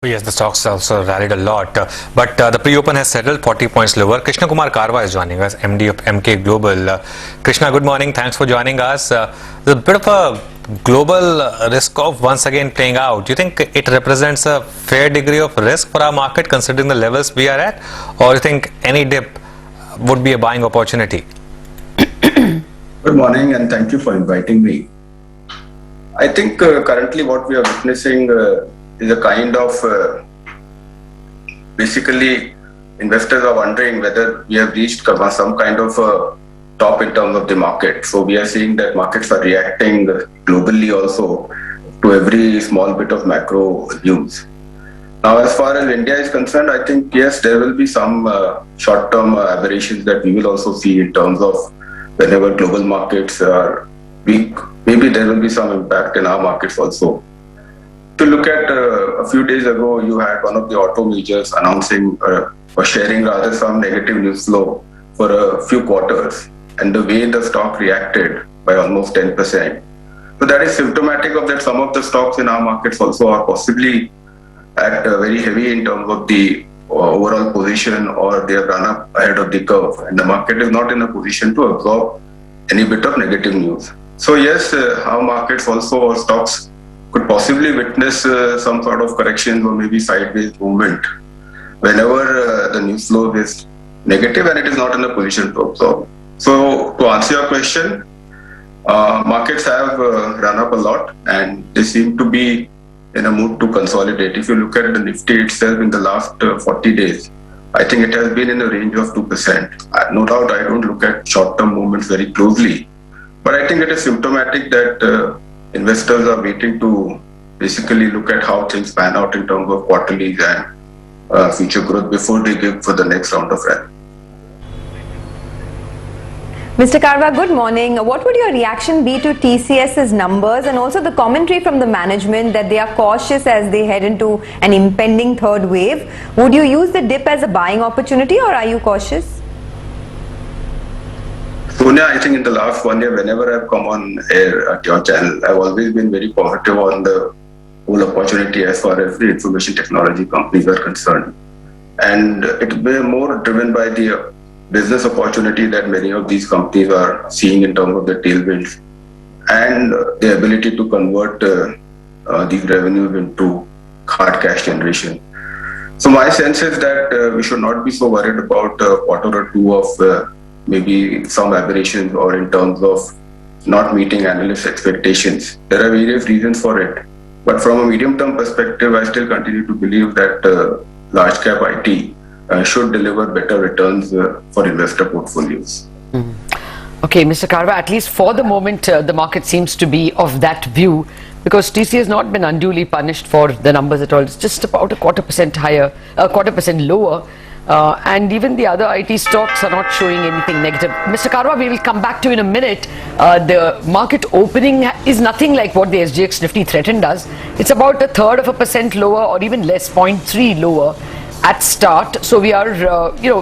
Yes, the stocks also rallied a lot, but the pre-open has settled 40 points lower. Krishna Kumar Karwa is joining us, MD of Emkay Global. Krishna, good morning. Thanks for joining us. There's a bit of a global risk of once again playing out. Do you think it represents a fair degree of risk for our market considering the levels we are at, or do you think any dip would be a buying opportunity? Good morning and thank you for inviting me. I think currently what we are witnessing is a kind of basically investors are wondering whether we have reached some kind of top in terms of the market. So we are seeing that markets are reacting globally also to every small bit of macro news. Now, as far as India is concerned, I think yes, there will be some short-term aberrations that we will also see in terms of whenever global markets are weak. Maybe there will be some impact in our markets also. To look at a few days ago, you had one of the auto majors announcing or sharing rather some negative news flow for a few quarters, and the way the stock reacted by almost 10%. So that is symptomatic of that some of the stocks in our markets also are possibly at very heavy in terms of the overall position, or they have run up ahead of the curve, and the market is not in a position to absorb any bit of negative news. So yes, our markets also or stocks could possibly witness some sort of correction or maybe sideways movement whenever the news flow is negative and it is not in a position to absorb. So to answer your question, markets have run up a lot and they seem to be in a mood to consolidate. If you look at the Nifty itself in the last 40 days, I think it has been in a range of 2%. No doubt I don't look at short-term movements very closely, but I think it is symptomatic that investors are waiting to basically look at how things pan out in terms of quarterlies and future growth before they give for the next round of rally. Mr. Karwa, good morning. What would your reaction be to TCS's numbers and also the commentary from the management that they are cautious as they head into an impending third wave? Would you use the dip as a buying opportunity or are you cautious? Sonia, I think in the last 1 year, whenever I've come on air at your channel, I've always been very positive on the whole opportunity as far as the information technology companies are concerned. And it's been more driven by the business opportunity that many of these companies are seeing in terms of the tailwinds and the ability to convert these revenues into hard cash generation. So my sense is that we should not be so worried about a quarter or two of maybe some aberrations or in terms of not meeting analyst expectations. There are various reasons for it. But from a medium-term perspective, I still continue to believe that large cap IT should deliver better returns for investor portfolios. Okay, Mr. Karwa, at least for the moment, the market seems to be of that view because TCS has not been unduly punished for the numbers at all. It's just about a 0.25% higher, a 0.25% lower. And even the other IT stocks are not showing anything negative. Mr. Karwa, we will come back to you in a minute. The market opening is nothing like what the SGX Nifty threatened us. It's about 0.33% lower or even less, 0.3 lower at start. So we are,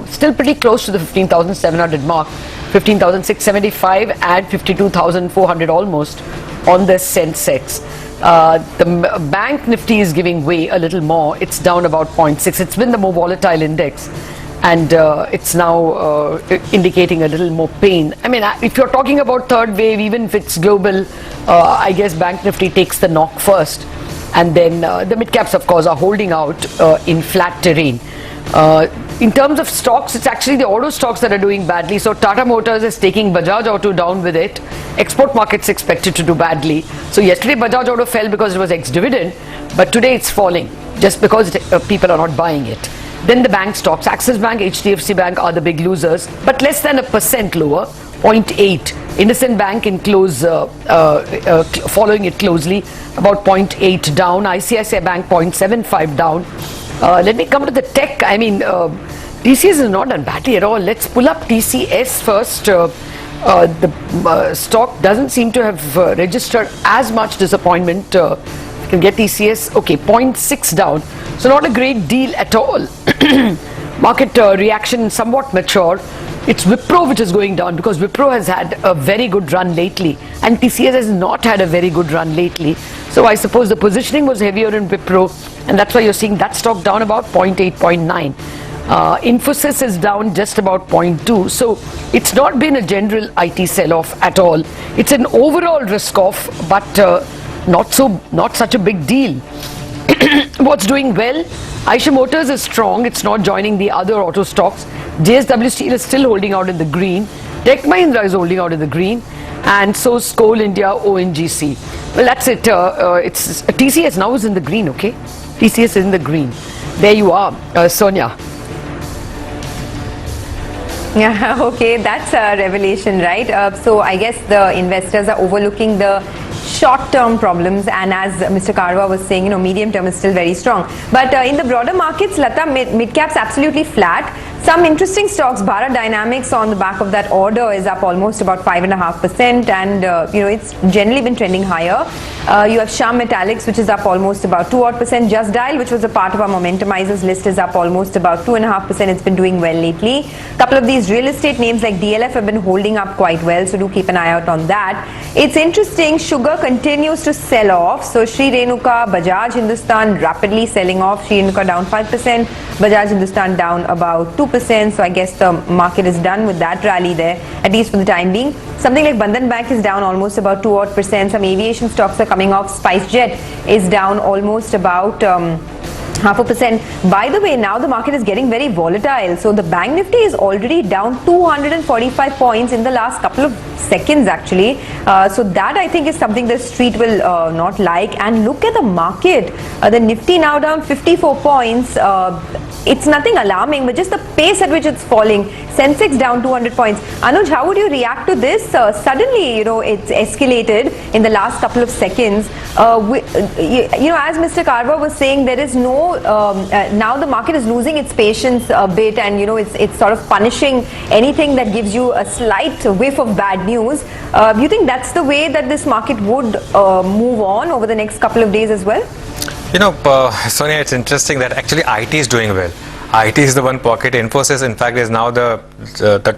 still pretty close to the 15,700 mark, 15,675 and 52,400 almost on the Sensex. The bank Nifty is giving way a little more. It's down about 0.6. It's been the more volatile index and it's now indicating a little more pain. I mean, if you're talking about third wave, even if it's global, I guess bank Nifty takes the knock first. And then the mid caps, of course, are holding out in flat terrain. In terms of stocks, it's actually the auto stocks that are doing badly. So Tata Motors is taking Bajaj Auto down with it. Export markets expected to do badly. So yesterday Bajaj Auto fell because it was ex-dividend, but today it's falling just because people are not buying it. Then the bank stocks, Axis Bank, HDFC Bank are the big losers, but less than 1% lower, 0.8. Innocent Bank in close, following it closely, about 0.8 down. ICICI Bank 0.75 down. Let me come to the tech. I mean, TCS is not done badly at all. Let's pull up TCS first. The stock doesn't seem to have registered as much disappointment. You can get TCS, okay, 0.6 down. So not a great deal at all. Market reaction somewhat mature. It's Wipro which is going down because Wipro has had a very good run lately and TCS has not had a very good run lately. So I suppose the positioning was heavier in Wipro and that's why you're seeing that stock down about 0.8, 0.9. Infosys is down just about 0.2. So it's not been a general IT sell-off at all. It's an overall risk-off, but not such a big deal. What's doing well? Eicher Motors is strong. It's not joining the other auto stocks. JSW Steel is still holding out in the green. Tech Mahindra is holding out in the green. And so is Coal India, ONGC. Well, that's it. It's TCS now is in the green, okay? TCS is in the green. There you are, Sonia. Yeah, okay, that's a revelation, right? So I guess the investors are overlooking the short-term problems, and as Mr. Karwa was saying, medium-term is still very strong. But in the broader markets, Lata, mid-caps absolutely flat. Some interesting stocks. Bharat Dynamics on the back of that order is up almost about 5.5%, and it's generally been trending higher. You have Sham Metallics, which is up almost about 2%. Just Dial, which was a part of our Momentumizers list, is up almost about 2.5%. It's been doing well lately. A couple of these real estate names like DLF have been holding up quite well, so do keep an eye out on that. It's interesting, sugar continues to sell off. So Sri Renuka, Bajaj Hindustan rapidly selling off. Sri Renuka down 5%, Bajaj Hindustan down about 2%. So I guess the market is done with that rally there, at least for the time being. Something like Bandhan Bank is down almost about 2%. Some aviation stocks are coming off. SpiceJet is down almost about 0.5%. By the way, now the market is getting very volatile. So the Bank Nifty is already down 245 points in the last couple of seconds actually. So that I think is something the street will not like. And look at the market. The Nifty now down 54 points. It's nothing alarming, but just the pace at which it's falling. Sensex down 200 points. Anuj, how would you react to this? Suddenly, it's escalated in the last couple of seconds. As Mr. Karwa was saying, there is no, now the market is losing its patience a bit, and it's sort of punishing anything that gives you a slight whiff of bad news. Do you think that's the way that this market would move on over the next couple of days as well? Sonia, it's interesting that actually IT is doing well. IT is the one pocket. Infosys, in fact, is now the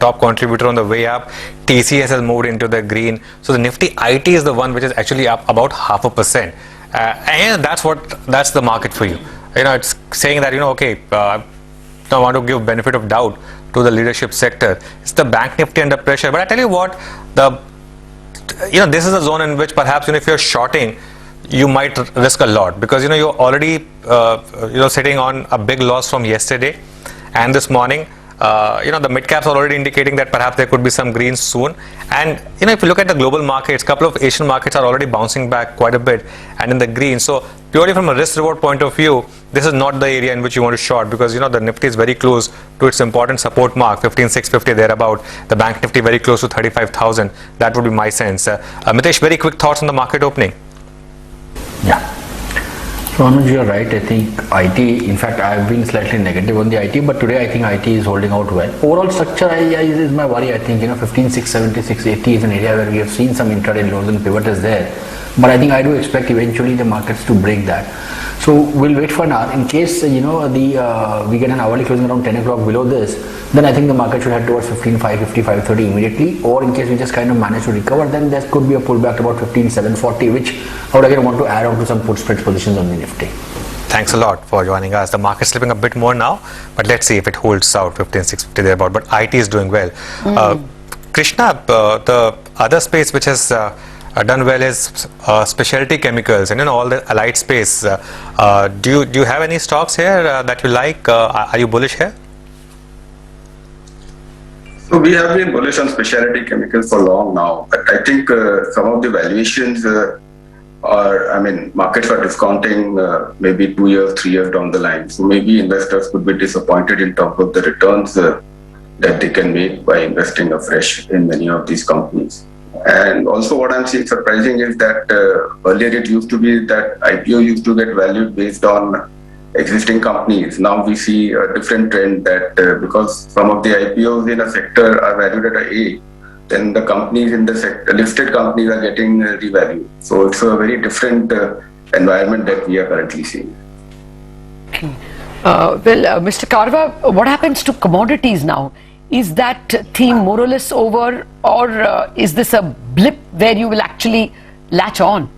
top contributor on the way up. TCS has moved into the green. So the Nifty IT is the one which is actually up about 0.5%. And that's the market for you. It's saying that, I want to give benefit of doubt to the leadership sector. It's the Bank Nifty under pressure. But I tell you what, this is a zone in which perhaps, if you're shorting, you might risk a lot, because you're already sitting on a big loss from yesterday and this morning. The mid caps are already indicating that perhaps there could be some greens soon. And if you look at the global markets, a couple of Asian markets are already bouncing back quite a bit and in the green. So purely from a risk reward point of view, this is not the area in which you want to short, because the Nifty is very close to its important support mark, 15,650 thereabout. The Bank Nifty very close to 35,000. That would be my sense. Mitesh, very quick thoughts on the market opening. Yeah. So Anuj, you're right. I think IT, in fact, I've been slightly negative on the IT, but today I think IT is holding out well. Overall structure is my worry. I think 15,670, 680 is an area where we have seen some intraday lows and pivot is there. But I think I do expect eventually the markets to break that. So we'll wait for an hour. In case we get an hourly closing around 10 o'clock below this, then I think the market should head towards 15,550, 530 immediately. Or in case we just kind of manage to recover, then there could be a pullback to about 15,740, which I would again want to add on to some put spread positions on the Nifty. Thanks a lot for joining us. The market's slipping a bit more now, but let's see if it holds out 15,650 thereabout. But IT is doing well. Krishna, the other space which has done well is specialty chemicals and all the allied space. Do you have any stocks here that you like? Are you bullish here? So we have been bullish on specialty chemicals for long now, but I think some of the valuations markets are discounting maybe 2 years, 3 years down the line. So maybe investors could be disappointed in terms of the returns that they can make by investing afresh in many of these companies. And also what I'm seeing surprising is that earlier it used to be that IPO used to get valued based on existing companies. Now we see a different trend that because some of the IPOs in a sector are valued at A, then the companies in the sector, listed companies, are getting revalued. So it's a very different environment that we are currently seeing. Okay. Mr. Karwa, what happens to commodities now? Is that theme more or less over, or is this a blip where you will actually latch on?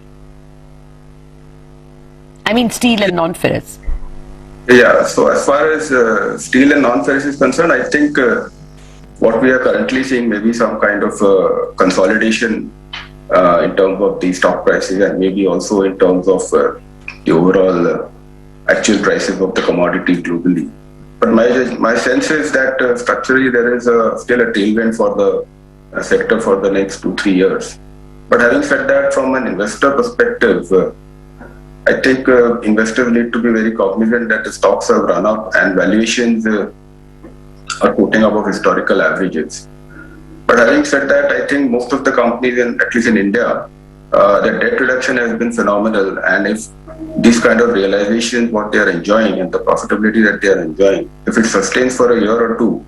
I mean steel and non-ferrous. Yeah, so as far as steel and non-ferrous is concerned, I think what we are currently seeing maybe some kind of consolidation in terms of the stock prices and maybe also in terms of the overall actual prices of the commodities globally. But my sense is that structurally there is still a tailwind for the sector for the next 2-3 years. But having said that, from an investor perspective, I think investors need to be very cognizant that the stocks have run up and valuations are quoting above historical averages. But having said that, I think most of the companies, at least in India, their debt reduction has been phenomenal. And if these kind of realizations, what they are enjoying and the profitability that they are enjoying, if it sustains for a year or two,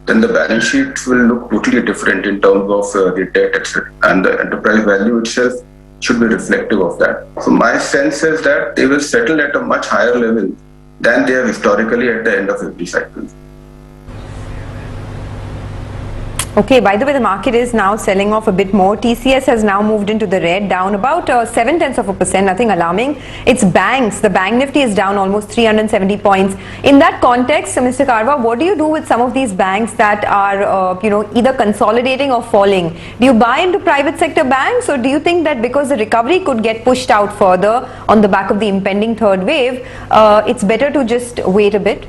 then the balance sheets will look totally different in terms of the debt, etc. And the enterprise value itself should be reflective of that. So my sense is that they will settle at a much higher level than they have historically at the end of every cycle. Okay, by the way, the market is now selling off a bit more. TCS has now moved into the red, down about 0.7%, nothing alarming. It's banks. The bank nifty is down almost 370 points. In that context, Mr. Karwa, what do you do with some of these banks that are, either consolidating or falling? Do you buy into private sector banks, or do you think that because the recovery could get pushed out further on the back of the impending third wave, it's better to just wait a bit?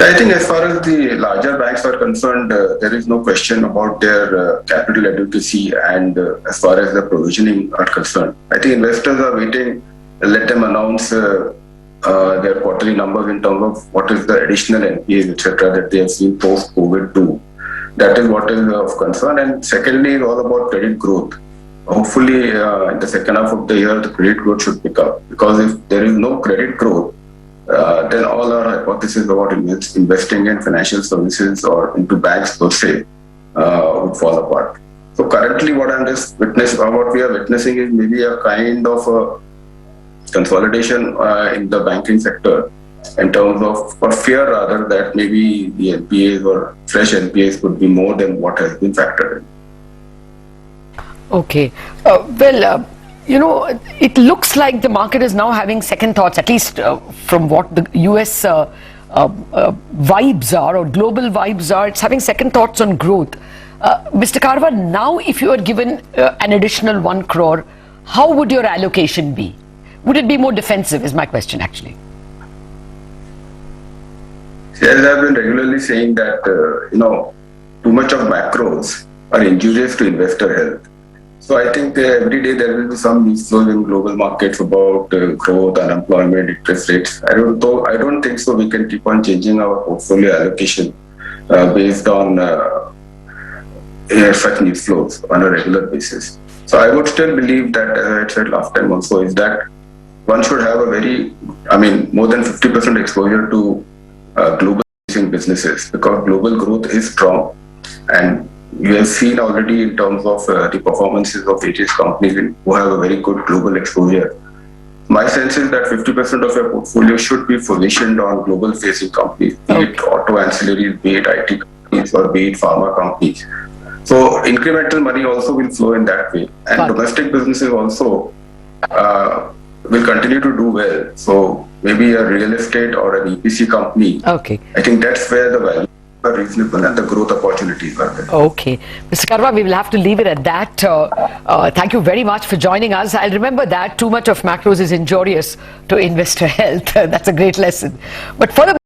I think as far as the larger banks are concerned, there is no question about their capital adequacy and as far as the provisioning are concerned. I think investors are waiting, let them announce their quarterly numbers in terms of what is the additional NPAs, etc. that they have seen post-COVID too. That is what is of concern. And secondly, is all about credit growth. Hopefully, in the second half of the year, the credit growth should pick up, because if there is no credit growth, then all our hypotheses about investing in financial services or into banks per se would fall apart. So currently what what we are witnessing is maybe a kind of a consolidation in the banking sector in terms of, or fear rather, that maybe the NPAs or fresh NPAs could be more than what has been factored in. Okay. It looks like the market is now having second thoughts, at least from what the US vibes are, or global vibes are. It's having second thoughts on growth. Mr. Karwa, now if you are given an additional 1 crore, how would your allocation be? Would it be more defensive, is my question actually. As I've been regularly saying that, too much of macros are injurious to investor health. So I think every day there will be some news flows in global markets about growth, unemployment, interest rates. I don't think so we can keep on changing our portfolio allocation based on such news flows on a regular basis. So I would still believe that, as I said last time also, is that one should have more than 50% exposure to global businesses, because global growth is strong. And you have seen already in terms of the performances of various companies who have a very good global exposure. My sense is that 50% of your portfolio should be positioned on global facing companies, be it auto ancillaries, be it IT companies, or be it pharma companies. So incremental money also will flow in that way. And domestic businesses also will continue to do well. So maybe a real estate or an EPC company. Okay. I think that's where the value are reasonable and the growth opportunities are there. Okay. Mr. Karwa, we will have to leave it at that. Thank you very much for joining us. I'll remember that too much of macros is injurious to investor health. That's a great lesson. But for the